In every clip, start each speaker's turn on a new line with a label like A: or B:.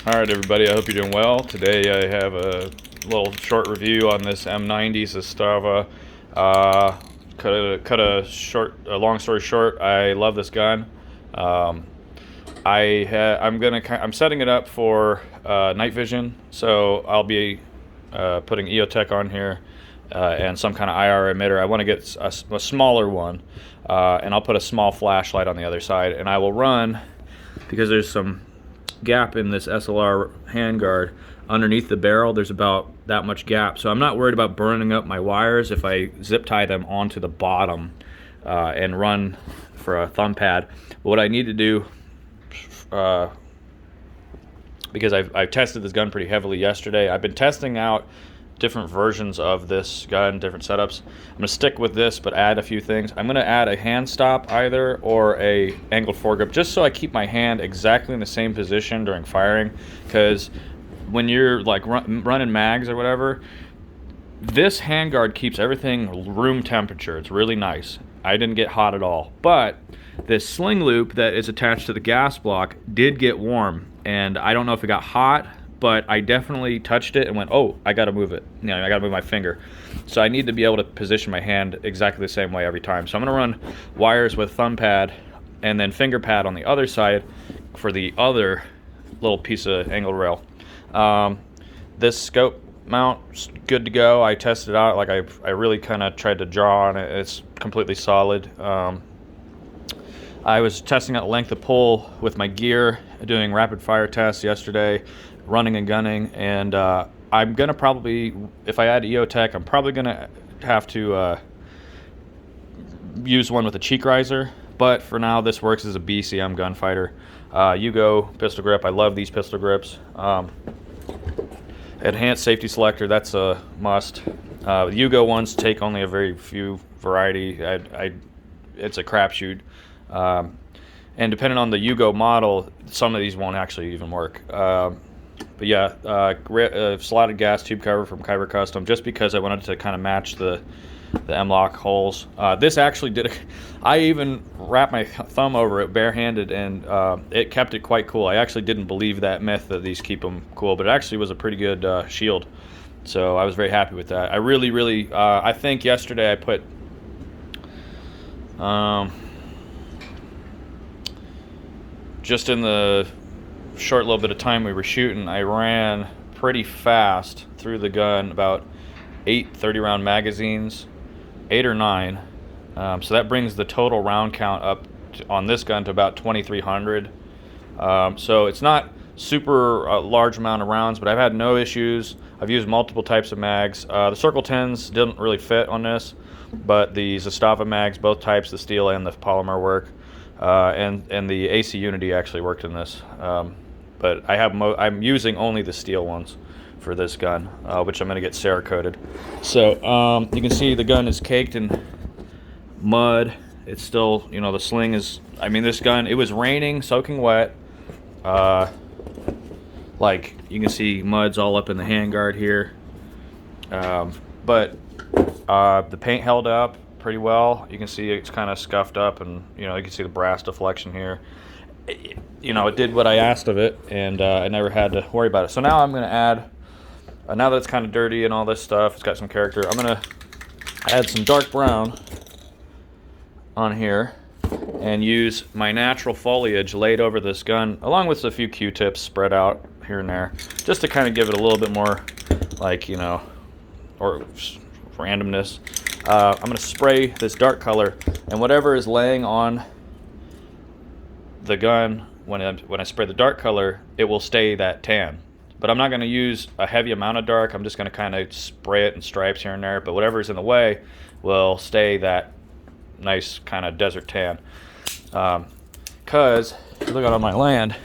A: Alright everybody, I hope you're doing well. Today I have a little short review on this M90 Setup. A long story short, I love this gun. I'm setting it up for night vision, so I'll be putting EOTech on here and some kind of IR emitter. I want to get a smaller one, and I'll put a small flashlight on the other side, and I will run, because there's some gap in this SLR handguard underneath the barrel. There's about that much gap, so I'm not worried about burning up my wires if I zip tie them onto the bottom and run for a thumb pad. But what I need to do, because I've tested this gun pretty heavily yesterday, I've been testing out different versions of this gun, different setups. I'm gonna stick with this, but add a few things. I'm gonna add a hand stop either, or a angled foregrip, just so I keep my hand exactly in the same position during firing. Because when you're like running mags or whatever, this handguard keeps everything room temperature. It's really nice. I didn't get hot at all. But this sling loop that is attached to the gas block did get warm, and I don't know if it got hot, but I definitely touched it and went, oh, I gotta move it. You know, I gotta move my finger. So I need to be able to position my hand exactly the same way every time. So I'm gonna run wires with thumb pad and then finger pad on the other side for the other little piece of angled rail. This scope mount's good to go. I tested it out. Like I really kind of tried to draw on it. It's completely solid. I was testing out length of pull with my gear, doing rapid fire tests yesterday, running and gunning, and I'm gonna probably, if I add EOTech, I'm probably gonna have to use one with a cheek riser, but for now this works as a BCM gunfighter. Yugo pistol grip, I love these pistol grips. Enhanced safety selector, that's a must. Yugo ones take only a very few variety. It's a crapshoot. And depending on the Yugo model, some of these won't actually even work. But yeah, slotted gas tube cover from Kyber Custom, just because I wanted to kind of match the M-lock holes. This actually did, I even wrapped my thumb over it barehanded, and it kept it quite cool. I actually didn't believe that myth that these keep them cool, but it actually was a pretty good shield. So I was very happy with that. I really, I think yesterday I put, just in the short little bit of time we were shooting, I ran pretty fast through the gun, about 8 30-round magazines, 8 or 9. So that brings the total round count up on this gun to about 2,300. So it's not super large amount of rounds, but I've had no issues. I've used multiple types of mags. The Circle 10s didn't really fit on this, but the Zastava mags, both types, the steel and the polymer, work. And the AC Unity actually worked in this, but I'm using only the steel ones for this gun, which I'm going to get Cerakoted. So you can see the gun is caked in mud. It's still, you know, the sling is, I mean, this gun, it was raining, soaking wet. Like you can see mud's all up in the handguard here, but the paint held up pretty well. You can see it's kind of scuffed up, and you know, you can see the brass deflection here. You know, it did what I asked of it, and I never had to worry about it. So now I'm going to add, now that it's kind of dirty and all this stuff, it's got some character, I'm going to add some dark brown on here and use my natural foliage laid over this gun, along with a few Q-tips spread out here and there, just to kind of give it a little bit more, like, you know, or randomness. I'm going to spray this dark color, and whatever is laying on the gun, when I spray the dark color, it will stay that tan. But I'm not going to use a heavy amount of dark. I'm just going to kind of spray it in stripes here and there, but whatever's in the way will stay that nice kind of desert tan. Because if you look out on my land,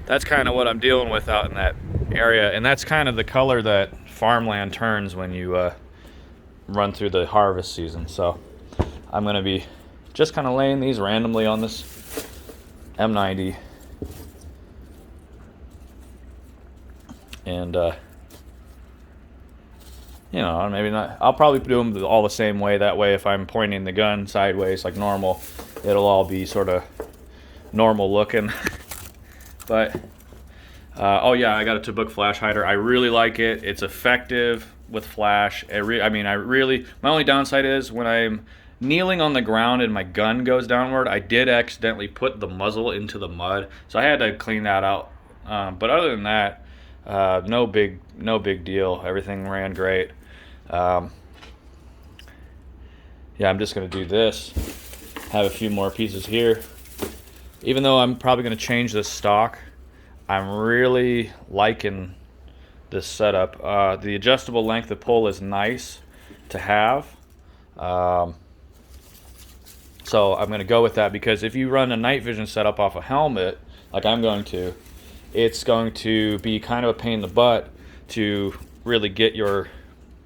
A: that's kind of what I'm dealing with out in that area, and that's kind of the color that farmland turns when you run through the harvest season. So I'm going to be just kind of laying these randomly on this M90, and you know, maybe not, I'll probably do them all the same way. That way, if I'm pointing the gun sideways like normal, it'll all be sort of normal looking. But Oh yeah, I got a Tabuk flash hider. I really like it. It's effective with flash. I mean, my only downside is when I'm kneeling on the ground and my gun goes downward, I did accidentally put the muzzle into the mud, so I had to clean that out. But other than that, no big deal. Everything ran great. Yeah, I'm just gonna do this. Have a few more pieces here. Even though I'm probably gonna change this stock, I'm really liking this setup. The adjustable length of pull is nice to have. So I'm going to go with that, because if you run a night vision setup off a helmet, like I'm going to, it's going to be kind of a pain in the butt to really get your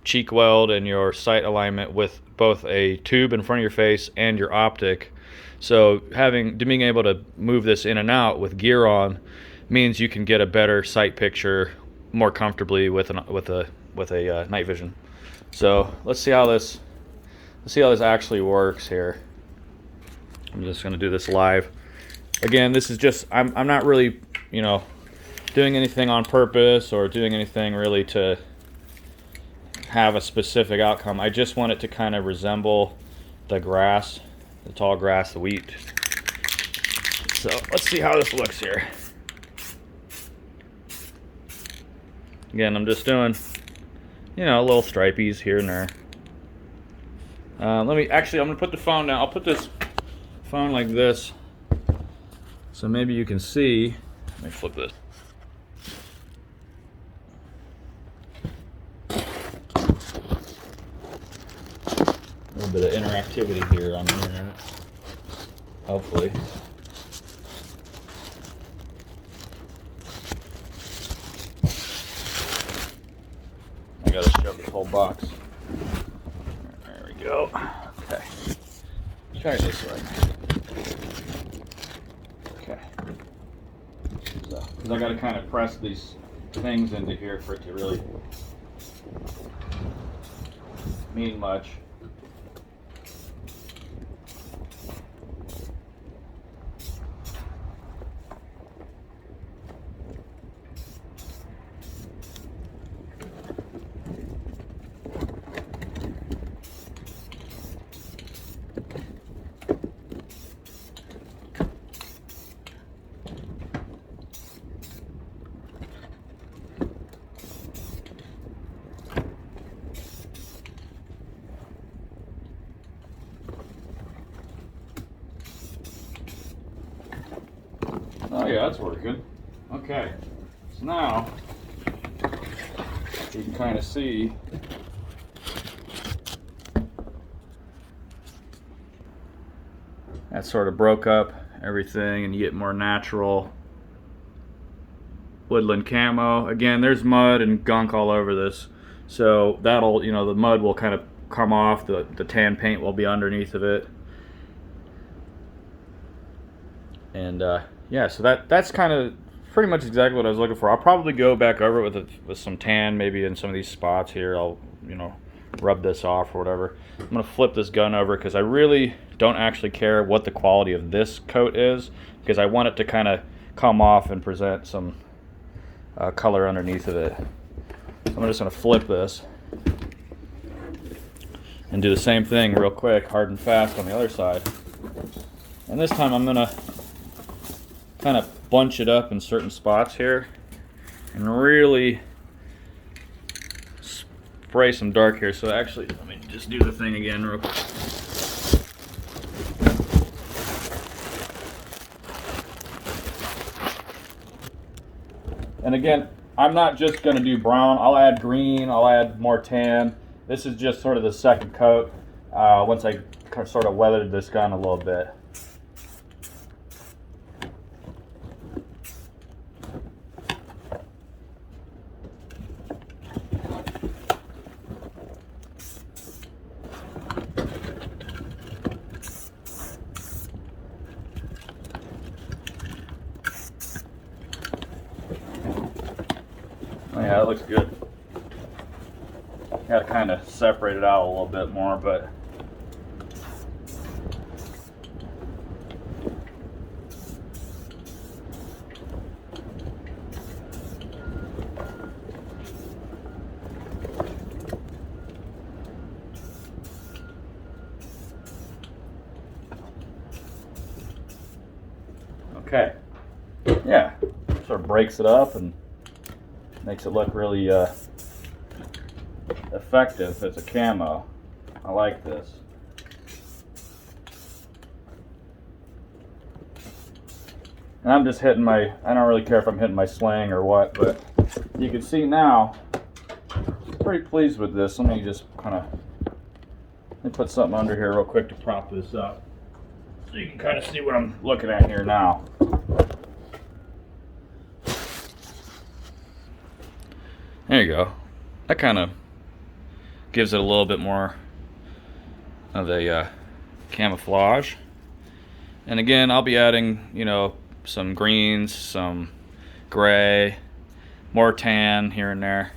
A: cheek weld and your sight alignment with both a tube in front of your face and your optic. So being able to move this in and out with gear on means you can get a better sight picture more comfortably with a night vision. So let's see how this actually works here. I'm just going to do this live. Again, this is just I'm not really, doing anything on purpose or doing anything really to have a specific outcome. I just want it to kind of resemble the grass, the tall grass, the wheat. So let's see how this looks here. Again, I'm just doing, little stripies here and there. I'm gonna put the phone down. I'll put this phone like this, so maybe you can see. Let me flip this. A little bit of interactivity here on the internet, hopefully. I gotta shove this whole box. There we go. Okay. Try it this way. Okay. So, because I gotta kind of press these things into here for it to really mean much. Oh yeah, that's working. Okay, so now you can kind of see that sort of broke up everything, and you get more natural woodland camo. Again, there's mud and gunk all over this, so that'll, the mud will kind of come off, the tan paint will be underneath of it. And yeah, so that's kind of pretty much exactly what I was looking for. I'll probably go back over it with some tan, maybe in some of these spots here. I'll rub this off or whatever. I'm gonna flip this gun over because I really don't actually care what the quality of this coat is, because I want it to kind of come off and present some color underneath of it. I'm just gonna flip this and do the same thing real quick, hard and fast on the other side. And this time I'm gonna kind of bunch it up in certain spots here and really spray some dark here. So actually, let me just do the thing again real quick. And again, I'm not just going to do brown. I'll add green, I'll add more tan. This is just sort of the second coat once I sort of weathered this gun a little bit. Oh yeah, that looks good. Got to kind of separate it out a little bit more, but sort of breaks it up and makes it look really effective as a camo. I like this. And I'm just hitting my, I don't really care if I'm hitting my sling or what, but you can see now, I'm pretty pleased with this. Let me just kind of, let me put something under here real quick to prop this up, so you can kind of see what I'm looking at here now. There you go. That kind of gives it a little bit more of a camouflage. And again, I'll be adding, you know, some greens, some gray, more tan here and there.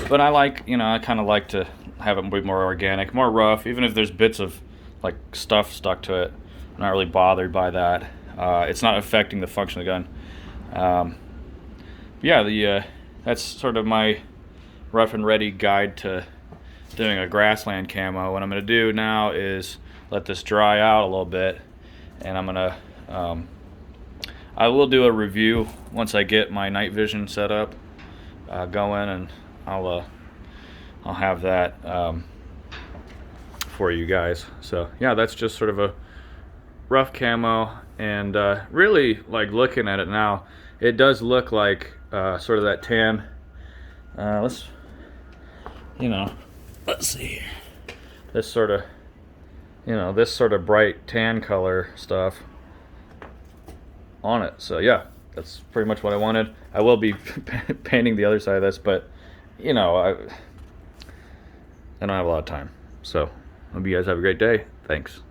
A: But I like, you know, I kind of like to have it be more organic, more rough, even if there's bits of like stuff stuck to it. I'm not really bothered by that. It's not affecting the function of the gun. Yeah, that's sort of my rough and ready guide to doing a grassland camo. What I'm going to do now is let this dry out a little bit, and I'm going to I will do a review once I get my night vision set up going, and I'll have that for you guys. So yeah, that's just sort of a rough camo, and really, like, looking at it now, it does look like sort of that tan. Let's see, this sort of, this sort of bright tan color stuff on it. So yeah, that's pretty much what I wanted. I will be painting the other side of this, but I don't have a lot of time. So hope you guys have a great day. Thanks.